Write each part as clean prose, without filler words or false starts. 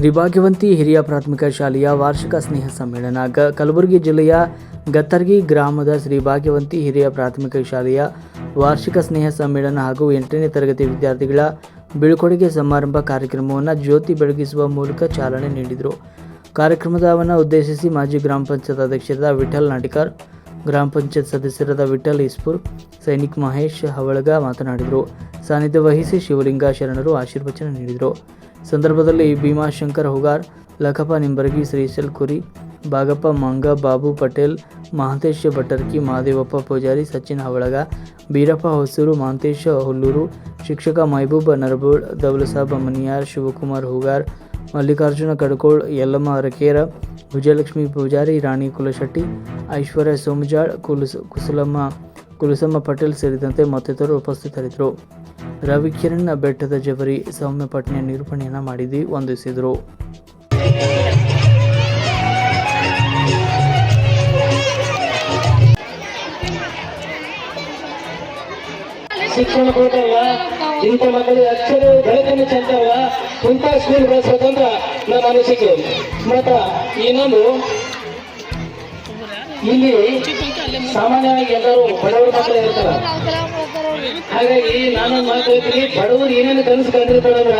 ಶ್ರೀ ಭಾಗ್ಯವಂತಿ ಹಿರಿಯ ಪ್ರಾಥಮಿಕ ಶಾಲೆಯ ವಾರ್ಷಿಕ ಸ್ನೇಹ ಸಮ್ಮೇಳನ ಕಲಬುರಗಿ ಜಿಲ್ಲೆಯ ಗತ್ತರ್ಗಿ ಗ್ರಾಮದ ಶ್ರೀ ಭಾಗ್ಯವಂತಿ ಹಿರಿಯ ಪ್ರಾಥಮಿಕ ಶಾಲೆಯ ವಾರ್ಷಿಕ ಸ್ನೇಹ ಸಮ್ಮೇಳನ ಹಾಗೂ 8ನೇ ತರಗತಿ ವಿದ್ಯಾರ್ಥಿಗಳ ಬೀಳ್ಕೊಡುಗೆ ಸಮಾರಂಭ ಕಾರ್ಯಕ್ರಮವನ್ನು ಜ್ಯೋತಿ ಬೆಳಗಿಸುವ ಮೂಲಕ ಚಾಲನೆ ನೀಡಿದರು. ಕಾರ್ಯಕ್ರಮವನ್ನು ಉದ್ದೇಶಿಸಿ ಮಾಜಿ ಗ್ರಾಮ ಪಂಚಾಯತ್ ಅಧ್ಯಕ್ಷರಾದ ವಿಠಲ್ ನಾಟಿಕರ್, ಗ್ರಾಮ ಪಂಚಾಯತ್ ಸದಸ್ಯರಾದ ವಿಠಲ್ ಇಸ್ಪುರ್, ಸೈನಿಕ್ ಮಹೇಶ್ ಹವಳಗ ಮಾತನಾಡಿದರು. ಸಾನ್ನಿಧ್ಯ ವಹಿಸಿ ಶಿವಲಿಂಗ ಶರಣರು ಆಶೀರ್ವಚನ ನೀಡಿದರು. ಸಂದರ್ಭದಲ್ಲಿ ಭೀಮಾಶಂಕರ್ ಹುಗಾರ್, ಲಖಪ್ಪ ನಿಂಬರ್ಗಿ, ಶ್ರೀಶೈಲ್ ಕುರಿ, ಬಾಗಪ್ಪ ಮಂಗ, ಬಾಬು ಪಟೇಲ್, ಮಹಂತೇಶ್ ಭಟ್ಟರ್ಕಿ, ಮಹಾದೇವಪ್ಪ ಪೂಜಾರಿ, ಸಚಿನ್ ಹವಳಗ, ಬೀರಪ್ಪ ಹೊಸೂರು, ಮಹಂತೇಶ ಹುಲ್ಲೂರು, ಶಿಕ್ಷಕ ಮಹಬೂಬ್ ನರಬೋಳ್, ದೌಲಸಾಬ್ ಮನಿಯಾರ್, ಶಿವಕುಮಾರ್ ಹುಗಾರ್, ಮಲ್ಲಿಕಾರ್ಜುನ ಕಡಕೋಳ್, ಯಲ್ಲಮ್ಮ ಅರಕೇರ, ವಿಜಯಲಕ್ಷ್ಮಿ ಪೂಜಾರಿ, ರಾಣಿ ಕುಲಶೆಟ್ಟಿ, ಐಶ್ವರ್ಯ ಸೋಮಜಾಳ್, ಕುಲಸಮ್ಮ ಪಟೇಲ್ ಸೇರಿದಂತೆ ಮತ್ತಿತರರು ಉಪಸ್ಥಿತರಿದ್ದರು. ರವಿಕಿರಣ್ ಬೆಟ್ಟದ ಜವರಿ, ಸೌಮ್ಯ ಪಟ್ನೆ ನಿರೂಪಣೆಯನ್ನು ಮಾಡಿದ್ದು ವಂದಿಸಿದರು. ಶಿಕ್ಷಣ ಕೊಡ್ತಾರಲ್ಲ ಇಂಥ ಮಕ್ಕಳು ಅಕ್ಷರ ಬೆಳಕನ್ನು ಚೆಂದಲ್ಲ ಇಂಥ ಸ್ಕೂಲ್ ಬೆಳೆಸ್ಬೇಕಂತ ನನ್ನ ಅನಿಸಿಕೆ. ಮತ್ತ ಇನ್ನೊಂದು, ಇಲ್ಲಿ ಸಾಮಾನ್ಯವಾಗಿ ಎಲ್ಲರೂ ಬಡವರ ಮಕ್ಕಳು ಇರ್ತಾರ. ಹಾಗಾಗಿ ನಾನೊಂದು ಮಾತು ಹೇಳ್ತೀನಿ, ಬಡವರು ಏನೇನು ಕನಸು ಕಂಡಿರ್ತಾರಂದ್ರ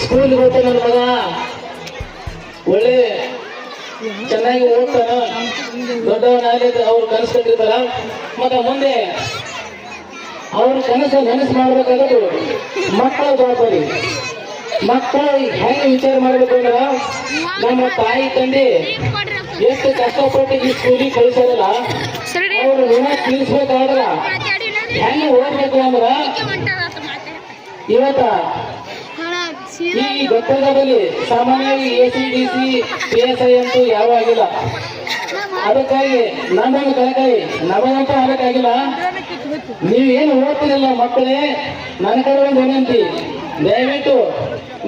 ಸ್ಕೂಲ್ಗೆ ಹೋಗ್ತಾನೆ ನನ್ನ ಮಗ ಒಳ್ಳೆ ಚೆನ್ನಾಗಿ ಓದ್ತಾನ, ದೊಡ್ಡವನಾಗಲಿ ಅವ್ರು ಕನಸು ಕಂಡಿರ್ತಾರ. ಮತ್ತ ಮುಂದೆ ಅವ್ರ ಕನಸು ನೆನಸು ಮಾಡ್ಬೇಕಾಗೋದು ಮಕ್ಕಳ ಜವಾಬ್ದಾರಿ. ಮಕ್ಕಳು ಹೆಂಗೆ ವಿಚಾರ ಮಾಡ್ಬೇಕು ಅಂದ್ರ, ನಮ್ಮ ತಾಯಿ ತಂದೆ ಎಷ್ಟು ಕಷ್ಟಪಟ್ಟು ಈ ಸ್ಕೂಲಿಗೆ ಕಳಿಸೋದಲ್ಲ, ಅವ್ರು ಋಣ ತೀರಿಸ್ಬೇಕಾದ್ರ ಹೆಂಗೆ ಓದ್ಬೇಕು ಅಂದ್ರ, ಇವತ್ತ ಈ ಗತ್ತರದಲ್ಲಿ ಸಾಮಾನ್ಯವಾಗಿ ACDC PSI ಅಂತೂ ಯಾವ ಆಗಿಲ್ಲ. ಅದಕ್ಕಾಗಿ ನಮ್ಮನ್ನು ಕರೆಕಾಯಿ ನಮಗಂತೂ ಆಗಕ್ಕಾಗಿಲ್ಲ. ನೀವೇನು ಓದ್ತಿರಲ್ಲ ಮಕ್ಕಳೇ, ನನ್ನ ಕಡೆ ಒಂದು ವಿನಂತಿ, ದಯವಿಟ್ಟು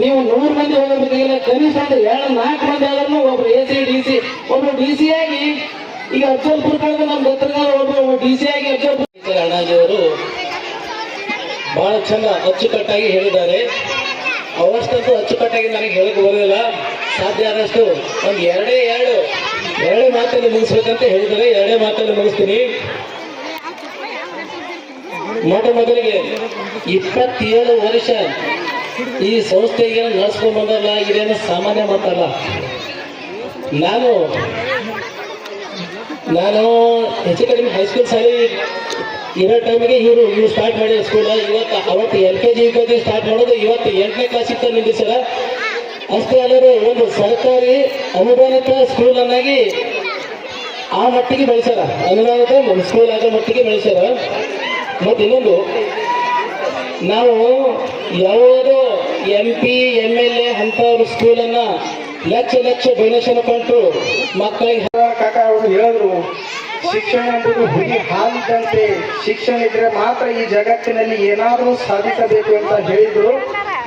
ನೀವು 100 ಮಂದಿ ಹೋಗಬೇಕಾಗಿಲ್ಲ, ಕನಿಷ್ಠ ಒಂದು 4 ಮಂದಿ ಆದ್ರೂ ಒಬ್ರು ACDC, ಒಬ್ರು DC ಆಗಿ, ಈಗ ಅಫಜಲ್ಪುರ ಕಳೆದ ನಮ್ಮ ಗತ್ತರಗಾಲ ಒಬ್ರು DC ಆಗಿ ಅಣ್ಣಾಜಿಯವರು ಬಹಳ ಚಂದ ಅಚ್ಚುಕಟ್ಟಾಗಿ ಹೇಳಿದ್ದಾರೆ. ಅವಷ್ಟಂತೂ ಅಚ್ಚುಕಟ್ಟಾಗಿ ನನಗೆ ಹೇಳಕ್ ಬರೋದಿಲ್ಲ. ಸಾಧ್ಯ ಆದಷ್ಟು ಒಂದು ಎರಡೇ ಮಾತಲ್ಲಿ ಮುಗಿಸ್ಬೇಕಂತ ಹೇಳಿದರೆ 2 ಮಾತಲ್ಲಿ ಮುಗಿಸ್ತೀನಿ. ಮೊದಲಿಗೆ 27 ವರ್ಷ ಈ ಸಂಸ್ಥೆಗೆ ನಡೆಸ್ಕೊಂಡು ಬಂದಲ್ಲ, ಇದೇನು ಸಾಮಾನ್ಯ ಮಾತಲ್ಲ. ನಾನು ಹೆಚ್ಚು ಕಡಿಮೆ ಹೈಸ್ಕೂಲ್ ಶಾಲೆ ಇರೋ ಟೈಮಿಗೆ ಇವರು ಸ್ಟಾರ್ಟ್ ಮಾಡಿದ ಸ್ಕೂಲ್. ಅವತ್ತು LKG UKG ಸ್ಟಾರ್ಟ್ ಮಾಡೋದು, ಇವತ್ತು 8ನೇ ಕ್ಲಾಸಿಗೆ ನಿಲ್ಲಿಸ್ಯಾರ. ಅಷ್ಟೇ ಅಲ್ಲದೆ ಒಂದು ಸರ್ಕಾರಿ ಅನುದಾನಿತ ಸ್ಕೂಲ್ ಅನ್ನಾಗಿ ಆ ಮಟ್ಟಿಗೆ ಬೆಳೆಸ್ಯಾರ, ಅನುದಾನಿತ ಸ್ಕೂಲ್ ಆಗೋ ಮಟ್ಟಿಗೆ ಬೆಳೆಸ್ಯಾರ. ಮತ್ತು ಇನ್ನೊಂದು, ನಾವು ಯಾವುದೋ MP MLA ಅಂಥವ್ರ ಸ್ಕೂಲನ್ನ ಲಕ್ಷ ಡೊನೇಷನ್ ಕೊಟ್ಟು ಮಕ್ಕಳಿಗೆ ಕಾಕ ಅವರು ಹೇಳಿದ್ರು, ಶಿಕ್ಷಣ ಎಂಬುದು ಹುಲಿ ಹಾಲಿದ್ದಂತೆ, ಶಿಕ್ಷಣ ಇದ್ರೆ ಮಾತ್ರ ಈ ಜಗತ್ತಿನಲ್ಲಿ ಏನಾದರೂ ಸಾಧಿಸಬೇಕು ಅಂತ ಹೇಳಿದ್ರು.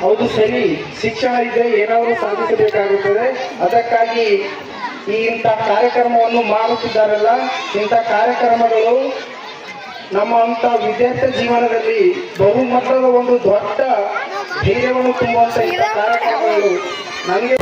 ಹೌದು ಸರಿ, ಶಿಕ್ಷಣ ಇದ್ರೆ ಏನಾದರೂ ಸಾಧಿಸಬೇಕಾಗುತ್ತದೆ. ಅದಕ್ಕಾಗಿ ಇಂಥ ಕಾರ್ಯಕ್ರಮವನ್ನು ಮಾಡುತ್ತಿದ್ದಾರಲ್ಲ, ಇಂಥ ಕಾರ್ಯಕ್ರಮಗಳು ನಮ್ಮ ಅಂತ ವಿದ್ಯಾರ್ಥಿ ಜೀವನದಲ್ಲಿ ಬಹುಮಟ್ಟದ ಒಂದು ದೊಡ್ಡ ಧೈರ್ಯವನ್ನು ತುಂಬುವಂತ ಇಂಥ ಕಾರ್ಯಕ್ರಮಗಳು ನನಗೆ